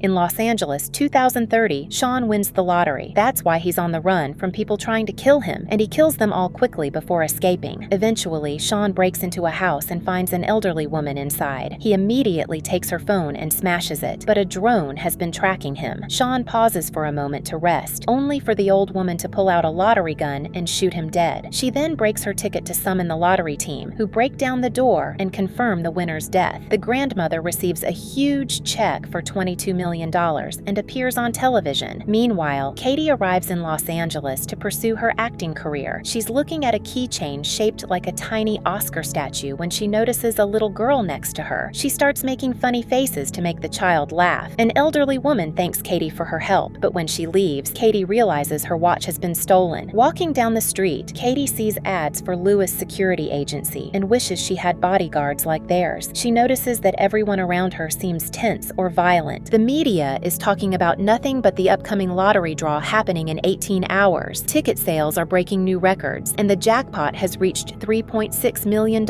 In Los Angeles, 2030, Sean wins the lottery. That's why he's on the run from people trying to kill him, and he kills them all quickly before escaping. Eventually, Sean breaks into a house and finds an elderly woman inside. He immediately takes her phone and smashes it, but a drone has been tracking him. Sean pauses for a moment to rest, only for the old woman to pull out a lottery gun and shoot him dead. She then breaks her ticket to summon the lottery team, who break down the door and confirm the winner's death. The grandmother receives a huge check for $22 million and appears on television. Meanwhile, Katie arrives in Los Angeles to pursue her acting career. She's looking at a keychain shaped like a tiny Oscar statue when she notices a little girl next to her. She starts making funny faces to make the child laugh. An elderly woman thanks Katie for her help, but when she leaves, Katie realizes her watch has been stolen. Walking down the street, Katie sees ads for Lewis Security Agency and wishes she had bodyguards like theirs. She notices that everyone around her seems tense or violent. The media is talking about nothing but the upcoming lottery draw happening in 18 hours. Ticket sales are breaking new records, and the jackpot has reached $3.6 million.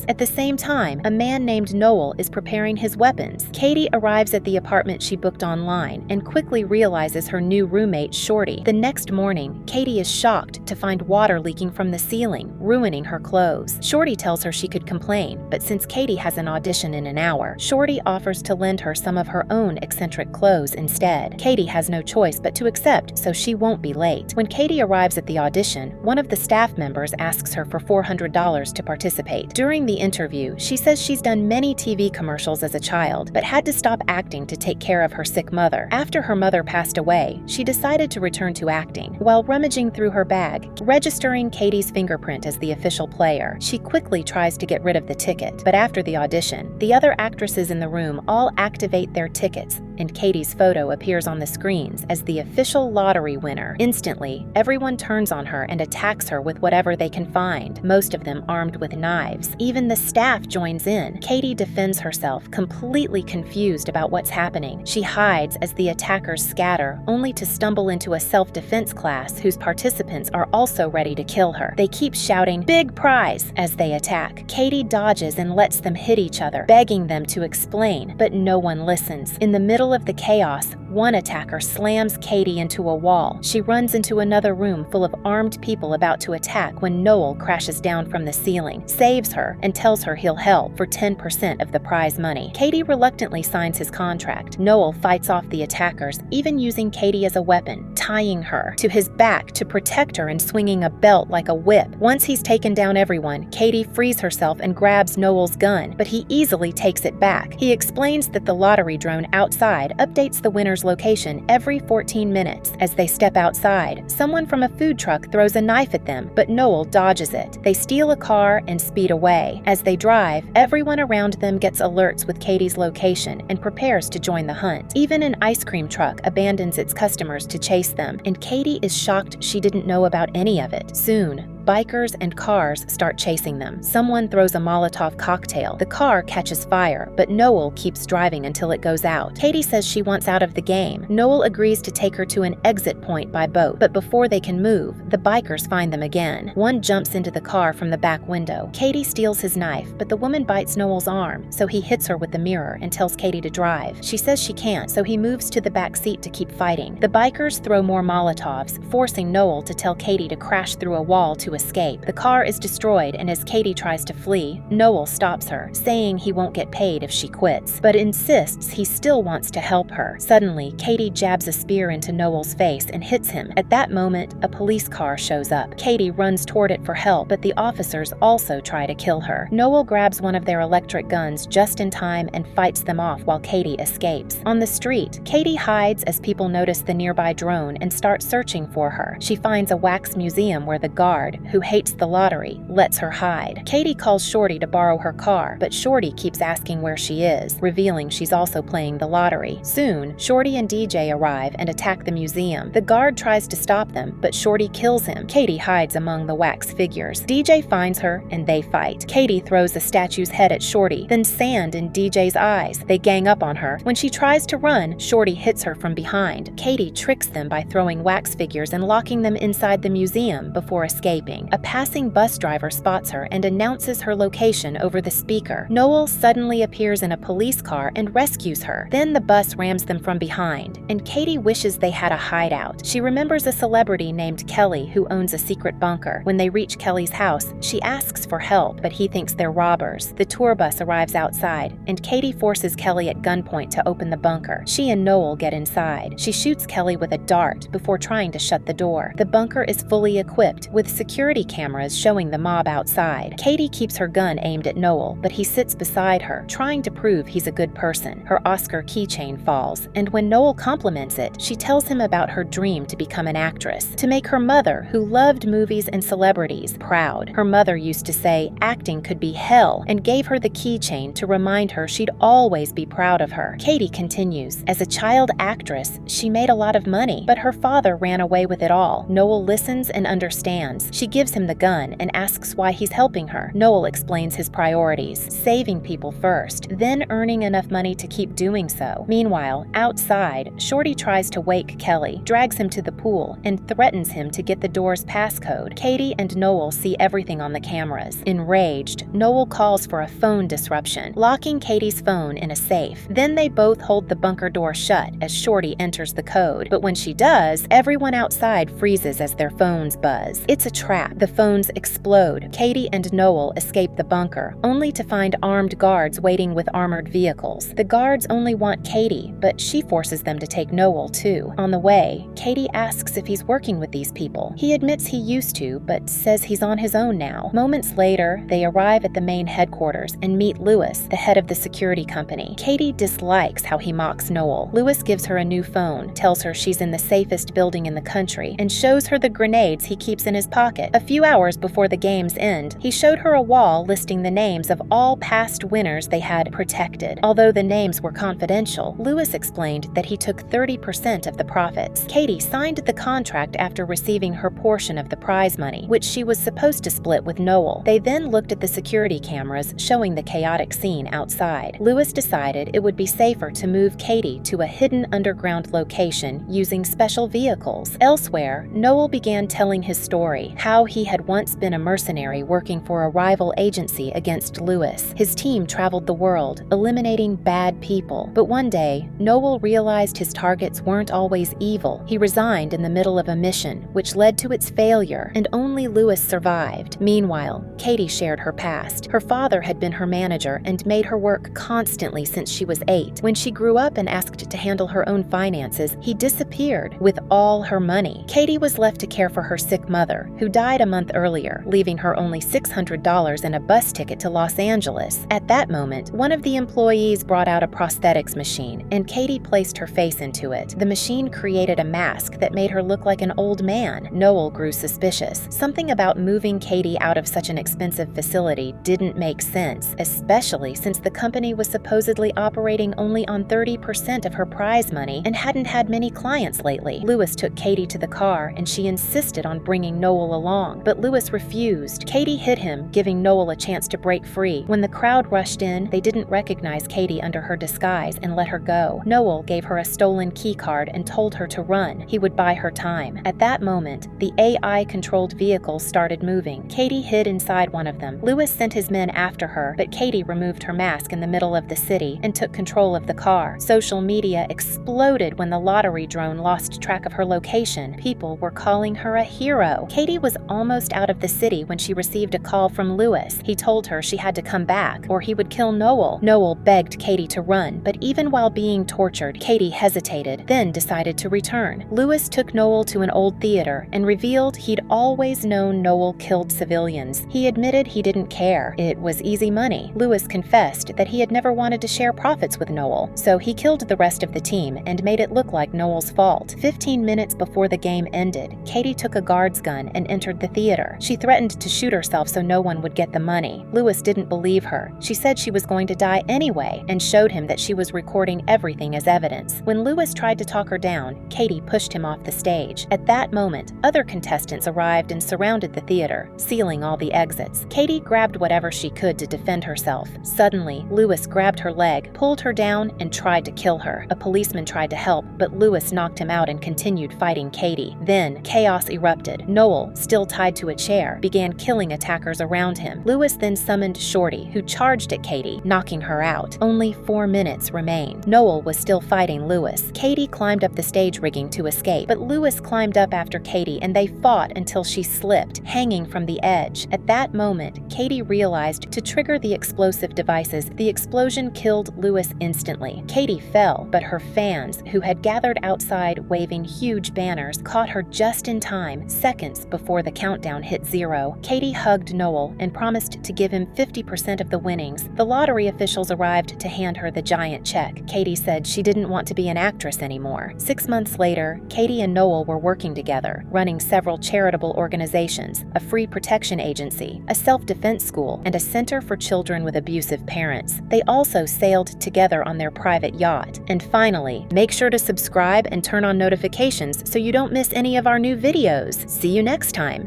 At the same time, a man named Noel is preparing his weapons. Katie arrives at the apartment she booked online and quickly realizes her new roommate, Shorty. The next morning, Katie is shocked to find water leaking from the ceiling, ruining her clothes. Shorty tells her she could complain, but since Katie has an audition in an hour, Shorty offers to lend her some of her own eccentric clothes instead. Katie has no choice but to accept, so she won't be late. When Katie arrives at the audition, one of the staff members asks her for $400 to participate. During the interview, she says she's done many TV commercials as a child, but had to stop acting to take care of her sick mother. After her mother passed away, she decided to return to acting. While rummaging through her bag, registering Katie's fingerprint as the official player, she quickly tries to get rid of the ticket. But after the audition, the other actresses in the room all activate their tickets, and Katie's photo appears on the screens as the official lottery winner. Instantly, everyone turns on her and attacks her with whatever they can find, most of them armed with knives. Even the staff joins in. Katie defends herself, completely confused about what's happening. She hides as the attackers scatter, only to stumble into a self-defense class whose participants are also ready to kill her. They keep shouting, "Big prize!" as they attack. Katie dodges and lets them hit each other, begging them to explain, but no one listens. In the middle of the chaos, one attacker slams Katie into a wall. She runs into another room full of armed people about to attack when Noel crashes down from the ceiling, saves her, and tells her he'll help for 10% of the prize money. Katie reluctantly signs his contract. Noel fights off the attackers, even using Katie as a weapon, tying her to his back to protect her and swinging a belt like a whip. Once he's taken down everyone, Katie frees herself and grabs Noel's gun, but he easily takes it back. He explains that the lottery drone outside updates the winner's location every 14 minutes. As they step outside, someone from a food truck throws a knife at them, but Noel dodges it. They steal a car and speed away. As they drive, everyone around them gets alerts with Katie's location and prepares to join the hunt. Even an ice cream truck abandons its customers to chase them, and Katie is shocked she didn't know about any of it. Soon, bikers and cars start chasing them. Someone throws a Molotov cocktail. The car catches fire, but Noel keeps driving until it goes out. Katie says she wants out of the game. Noel agrees to take her to an exit point by boat, but before they can move, the bikers find them again. One jumps into the car from the back window. Katie steals his knife, but the woman bites Noel's arm, so he hits her with the mirror and tells Katie to drive. She says she can't, so he moves to the back seat to keep fighting. The bikers throw more Molotovs, forcing Noel to tell Katie to crash through a wall to escape. The car is destroyed, and as Katie tries to flee, Noel stops her, saying he won't get paid if she quits, but insists he still wants to help her. Suddenly, Katie jabs a spear into Noel's face and hits him. At that moment, a police car shows up. Katie runs toward it for help, but the officers also try to kill her. Noel grabs one of their electric guns just in time and fights them off while Katie escapes. On the street, Katie hides as people notice the nearby drone and start searching for her. She finds a wax museum where the guard, who hates the lottery, lets her hide. Katie calls Shorty to borrow her car, but Shorty keeps asking where she is, revealing she's also playing the lottery. Soon, Shorty and DJ arrive and attack the museum. The guard tries to stop them, but Shorty kills him. Katie hides among the wax figures. DJ finds her, and they fight. Katie throws the statue's head at Shorty, then sand in DJ's eyes. They gang up on her. When she tries to run, Shorty hits her from behind. Katie tricks them by throwing wax figures and locking them inside the museum before escaping. morning. A passing bus driver spots her and announces her location over the speaker. Noel suddenly appears in a police car and rescues her. Then the bus rams them from behind, and Katie wishes they had a hideout. She remembers a celebrity named Kelly who owns a secret bunker. When they reach Kelly's house, she asks for help, but he thinks they're robbers. The tour bus arrives outside, and Katie forces Kelly at gunpoint to open the bunker. She and Noel get inside. She shoots Kelly with a dart before trying to shut the door. The bunker is fully equipped, with security cameras showing the mob outside. Katie keeps her gun aimed at Noel, but he sits beside her, trying to prove he's a good person. Her Oscar keychain falls, and when Noel compliments it, she tells him about her dream to become an actress, to make her mother, who loved movies and celebrities, proud. Her mother used to say acting could be hell and gave her the keychain to remind her she'd always be proud of her. Katie continues, as a child actress, she made a lot of money, but her father ran away with it all. Noel listens and understands. She gives him the gun and asks why he's helping her. Noel explains his priorities, saving people first, then earning enough money to keep doing so. Meanwhile, outside, Shorty tries to wake Kelly, drags him to the pool, and threatens him to get the door's passcode. Katie and Noel see everything on the cameras. Enraged, Noel calls for a phone disruption, locking Katie's phone in a safe. Then they both hold the bunker door shut as Shorty enters the code. But when she does, everyone outside freezes as their phones buzz. It's a trap. The phones explode. Katie and Noel escape the bunker, only to find armed guards waiting with armored vehicles. The guards only want Katie, but she forces them to take Noel too. On the way, Katie asks if he's working with these people. He admits he used to, but says he's on his own now. Moments later, they arrive at the main headquarters and meet Lewis, the head of the security company. Katie dislikes how he mocks Noel. Lewis gives her a new phone, tells her she's in the safest building in the country, and shows her the grenades he keeps in his pocket. A few hours before the game's end, he showed her a wall listing the names of all past winners they had protected. Although the names were confidential, Lewis explained that he took 30% of the profits. Katie signed the contract after receiving her portion of the prize money, which she was supposed to split with Noel. They then looked at the security cameras showing the chaotic scene outside. Lewis decided it would be safer to move Katie to a hidden underground location using special vehicles. Elsewhere, Noel began telling his story, how he had once been a mercenary working for a rival agency against Lewis. His team traveled the world, eliminating bad people. But one day, Noel realized his targets weren't always evil. He resigned in the middle of a mission, which led to its failure, and only Lewis survived. Meanwhile, Katie shared her past. Her father had been her manager and made her work constantly since she was 8. When she grew up and asked to handle her own finances, he disappeared with all her money. Katie was left to care for her sick mother, who died a month earlier, leaving her only $600 and a bus ticket to Los Angeles. At that moment, one of the employees brought out a prosthetics machine, and Katie placed her face into it. The machine created a mask that made her look like an old man. Noel grew suspicious. Something about moving Katie out of such an expensive facility didn't make sense, especially since the company was supposedly operating only on 30% of her prize money and hadn't had many clients lately. Lewis took Katie to the car, and she insisted on bringing Noel along, but Lewis refused. Katie hit him, giving Noel a chance to break free. When the crowd rushed in, they didn't recognize Katie under her disguise and let her go. Noel gave her a stolen key card and told her to run. He would buy her time. At that moment, the AI-controlled vehicles started moving. Katie hid inside one of them. Lewis sent his men after her, but Katie removed her mask in the middle of the city and took control of the car. Social media exploded when the lottery drone lost track of her location. People were calling her a hero. Katie was almost out of the city when she received a call from Lewis. He told her she had to come back, or he would kill Noel. Noel begged Katie to run, but even while being tortured, Katie hesitated, then decided to return. Lewis took Noel to an old theater and revealed he'd always known Noel killed civilians. He admitted he didn't care. It was easy money. Lewis confessed that he had never wanted to share profits with Noel, so he killed the rest of the team and made it look like Noel's fault. 15 minutes before the game ended, Katie took a guard's gun and entered the theater. She threatened to shoot herself so no one would get the money. Lewis didn't believe her. She said she was going to die anyway and showed him that she was recording everything as evidence. When Lewis tried to talk her down, Katie pushed him off the stage. At that moment, other contestants arrived and surrounded the theater, sealing all the exits. Katie grabbed whatever she could to defend herself. Suddenly, Lewis grabbed her leg, pulled her down, and tried to kill her. A policeman tried to help, but Lewis knocked him out and continued fighting Katie. Then, chaos erupted. Noel, still still tied to a chair, began killing attackers around him. Lewis then summoned Shorty, who charged at Katie, knocking her out. Only 4 minutes remained. Noel was still fighting Lewis. Katie climbed up the stage rigging to escape, but Lewis climbed up after Katie and they fought until she slipped, hanging from the edge. At that moment, Katie realized to trigger the explosive devices. The explosion killed Lewis instantly. Katie fell, but her fans, who had gathered outside waving huge banners, caught her just in time, seconds before the countdown hit 0. Katie hugged Noel and promised to give him 50% of the winnings. The lottery officials arrived to hand her the giant check. Katie said she didn't want to be an actress anymore. 6 months later, Katie and Noel were working together, running several charitable organizations, a free protection agency, a self-defense school, and a center for children with abusive parents. They also sailed together on their private yacht. And finally, make sure to subscribe and turn on notifications so you don't miss any of our new videos. See you next time.